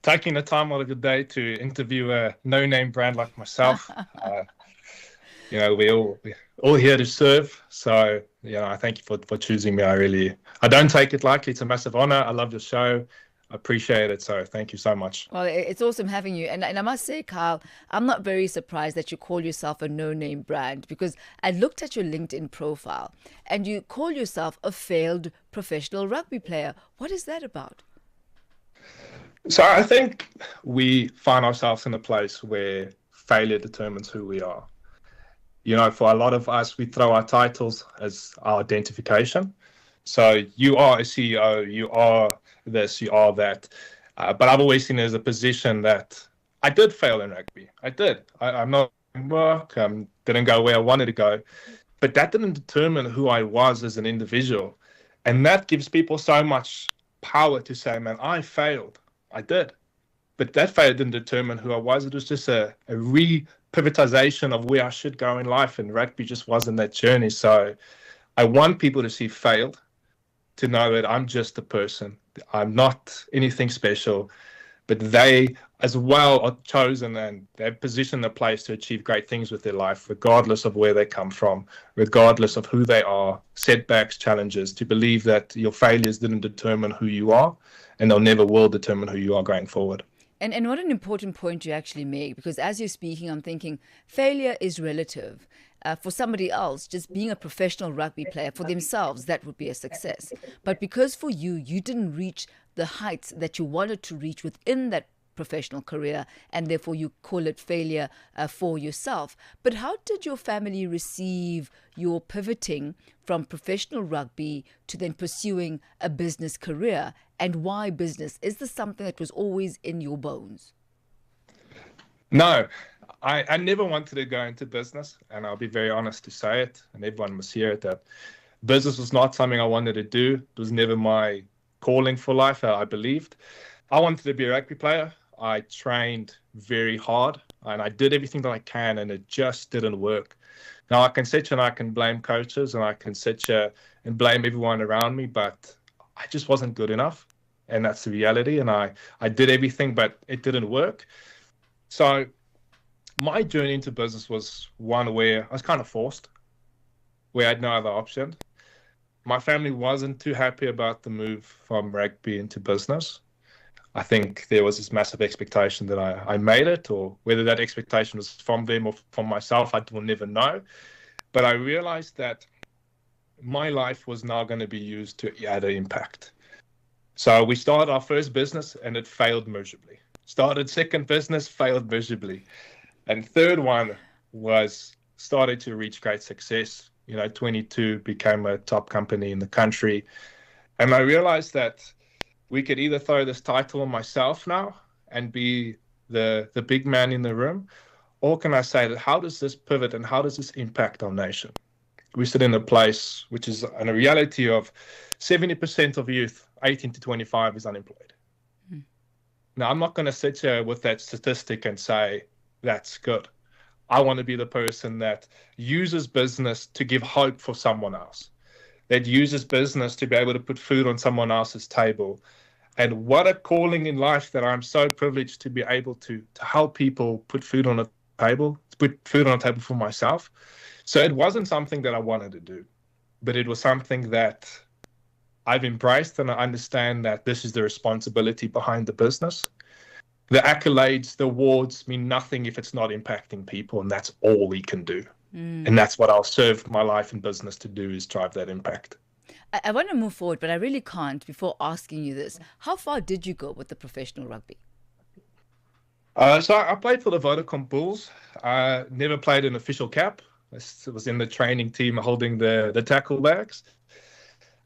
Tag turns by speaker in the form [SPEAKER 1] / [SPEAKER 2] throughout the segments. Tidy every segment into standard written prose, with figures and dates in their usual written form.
[SPEAKER 1] taking the time out of the day to interview a no-name brand like myself. We're all here to serve. So, I thank you for choosing me. I don't take it lightly. It's a massive honor. I love your show. I appreciate it. So thank you so much.
[SPEAKER 2] Well, it's awesome having you. And I must say, Kyle, I'm not very surprised that you call yourself a no name brand because I looked at your LinkedIn profile and you call yourself a failed professional rugby player. What is that about?
[SPEAKER 1] So I think we find ourselves in a place where failure determines who we are. For a lot of us, we throw our titles as our identification. So you are a CEO, you are this, you are that. But I've always seen it as a position that I did fail in rugby. I did. I'm not in work, didn't go where I wanted to go. But that didn't determine who I was as an individual. And that gives people so much power to say, man, I failed. I did. But that failure didn't determine who I was. It was just a re-pivotization of where I should go in life. And rugby just wasn't that journey. So I want people to see failed, to know that I'm just a person. I'm not anything special. But they as well are chosen and they're positioned in a place to achieve great things with their life, regardless of where they come from, regardless of who they are, setbacks, challenges, to believe that your failures didn't determine who you are and they'll never will determine who you are going forward.
[SPEAKER 2] And what an important point you actually make, because as you're speaking, I'm thinking failure is relative. For somebody else, just being a professional rugby player for themselves, that would be a success. But because for you, you didn't reach the heights that you wanted to reach within that professional career, and therefore you call it failure for yourself. But how did your family receive your pivoting from professional rugby to then pursuing a business career? And why business? Is this something that was always in your bones?
[SPEAKER 1] No, I never wanted to go into business, and I'll be very honest to say it, and everyone must hear it, that business was not something I wanted to do. It was never my calling for life, I believed. I wanted to be a rugby player. I trained very hard, and I did everything that I can, and it just didn't work. Now, I can sit here and I can blame coaches, and I can sit here and blame everyone around me, but I just wasn't good enough, and that's the reality, and I did everything, but it didn't work. So my journey into business was one where I was kind of forced, where I had no other option. My family wasn't too happy about the move from rugby into business. I think there was this massive expectation that I made it, or whether that expectation was from them or from myself, I will never know. But I realized that my life was now going to be used to add an impact. So we started our first business and it failed miserably. Started second business, failed miserably. And third one was started to reach great success. 22 became a top company in the country. And I realized that we could either throw this title on myself now and be the big man in the room, or can I say that how does this pivot and how does this impact our nation? We sit in a place which is in a reality of 70% of youth, 18 to 25, is unemployed. Now, I'm not going to sit here with that statistic and say that's good. I want to be the person that uses business to give hope for someone else, that uses business to be able to put food on someone else's table. And what a calling in life that I'm so privileged to be able to help people put food on a table, to put food on a table for myself. So it wasn't something that I wanted to do, but it was something that I've embraced, and I understand that this is the responsibility behind the business. The accolades, the awards mean nothing if it's not impacting people, and that's all we can do. And that's what I'll serve my life in business to do, is drive that impact.
[SPEAKER 2] I want to move forward, but I really can't before asking you this. How far did you go with the professional rugby?
[SPEAKER 1] So I played for the Vodacom Bulls. I never played an official cap. I was in the training team holding the tackle bags.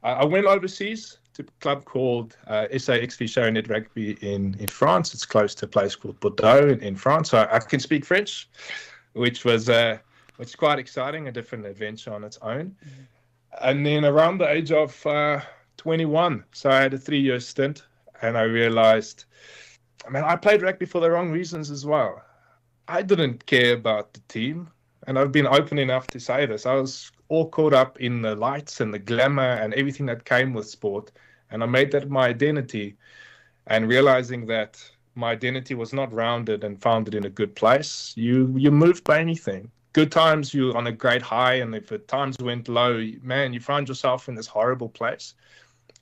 [SPEAKER 1] I went overseas to a club called SAXV Charonet Rugby in France. It's close to a place called Bordeaux in France. So I can speak French, which was quite exciting, a different adventure on its own. And then around the age of 21, so I had a 3-year stint, and I realized, I played rugby for the wrong reasons as well. I didn't care about the team, and I've been open enough to say this. I was all caught up in the lights and the glamour and everything that came with sport, and I made that my identity, and realizing that my identity was not rounded and founded in a good place, you moved by anything. Good times, you're on a great high, and if the times went low, man, you find yourself in this horrible place.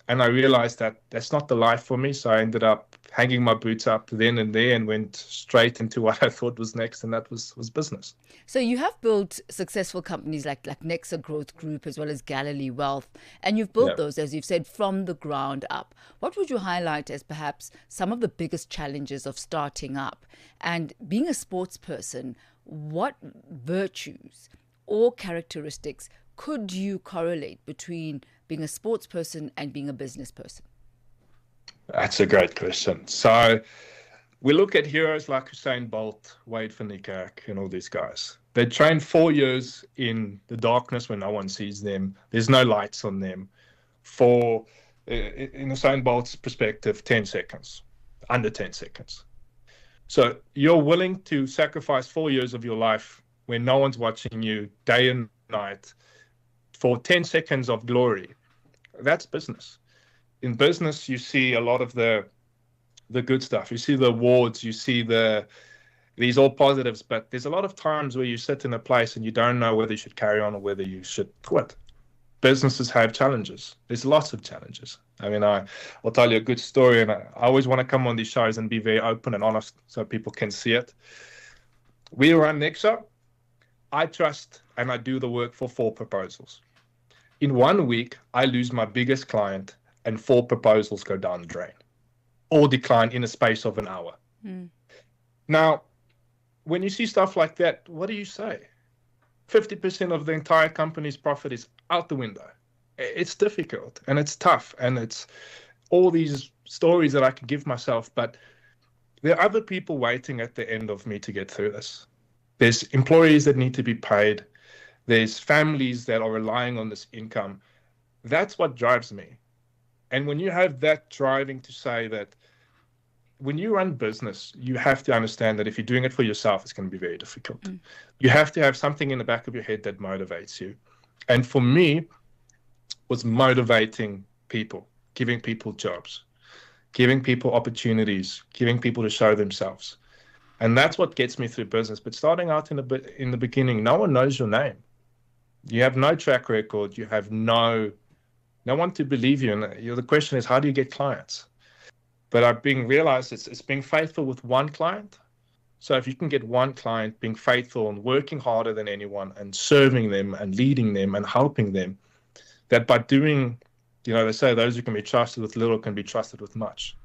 [SPEAKER 1] And I realized that that's not the life for me, so I ended up hanging my boots up then and there and went straight into what I thought was next, and that was business.
[SPEAKER 2] So you have built successful companies like Nexar Growth Group as well as Galilee Wealth, and you've built those, as you've said, from the ground up. What would you highlight as perhaps some of the biggest challenges of starting up? And being a sports person, what virtues or characteristics could you correlate between being a sports person and being a business person?
[SPEAKER 1] That's a great question. So we look at heroes like Usain Bolt, Wade van Niekerk, and all these guys. They train 4 years in the darkness when no one sees them. There's no lights on them. For, in Usain Bolt's perspective, 10 seconds, under 10 seconds. So you're willing to sacrifice 4 years of your life when no one's watching you day and night for 10 seconds of glory. That's business. In business, you see a lot of the good stuff. You see the awards, you see these all positives, but there's a lot of times where you sit in a place and you don't know whether you should carry on or whether you should quit. Businesses have challenges. There's lots of challenges. I mean, I'll tell you a good story, and I always want to come on these shows and be very open and honest so people can see it. We run Nexar. I trust and I do the work for 4 proposals. In 1 week, I lose my biggest client and 4 proposals go down the drain, or decline in a space of an hour. Now, when you see stuff like that, what do you say? 50% of the entire company's profit is out the window. It's difficult and it's tough, and it's all these stories that I can give myself, but there are other people waiting at the end of me to get through this. There's employees that need to be paid. There's families that are relying on this income. That's what drives me. And when you have that driving to say that when you run business, you have to understand that if you're doing it for yourself, it's going to be very difficult. You have to have something in the back of your head that motivates you. And for me, was motivating people, giving people jobs, giving people opportunities, giving people to show themselves. And that's what gets me through business. But starting out in the beginning, no one knows your name. You have no track record. You have no one to believe you. And the question is, how do you get clients? But I've been realized it's being faithful with one client. So if you can get one client, being faithful and working harder than anyone and serving them and leading them and helping them, that by doing, they say those who can be trusted with little can be trusted with much.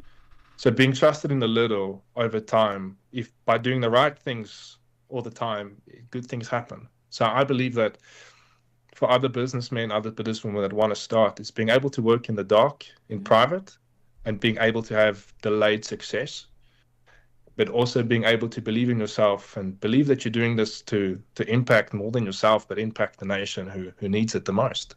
[SPEAKER 1] So being trusted in the little over time, if by doing the right things all the time, good things happen. So I believe that for other businessmen, other businesswomen that want to start, it's being able to work in the dark, in private, and being able to have delayed success, but also being able to believe in yourself and believe that you're doing this to impact more than yourself, but impact the nation who needs it the most.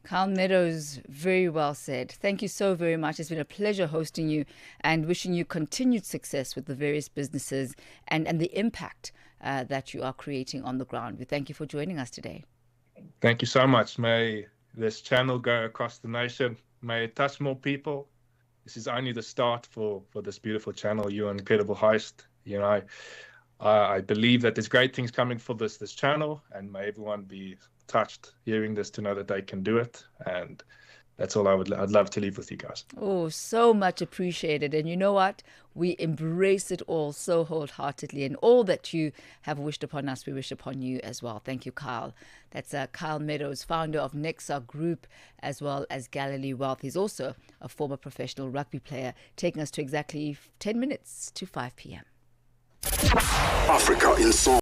[SPEAKER 2] Carl Meadows, very well said. Thank you so very much. It's been a pleasure hosting you and wishing you continued success with the various businesses and the impact that you are creating on the ground. We thank you for joining us today.
[SPEAKER 1] Thank you so much. May this channel go across the nation. May it touch more people. This is only the start for this beautiful channel. You're an incredible host. I believe that there's great things coming for this channel, and may everyone be touched hearing this to know that they can do it. And that's all I'd love to leave with you guys.
[SPEAKER 2] Oh, so much appreciated. And you know what? We embrace it all so wholeheartedly, and all that you have wished upon us, we wish upon you as well. Thank you, Carl. That's Carl Meadows, founder of Nexar Group, as well as Galilee Wealth. He's also a former professional rugby player, taking us to exactly 10 minutes to 5 p.m.
[SPEAKER 3] Africa in song.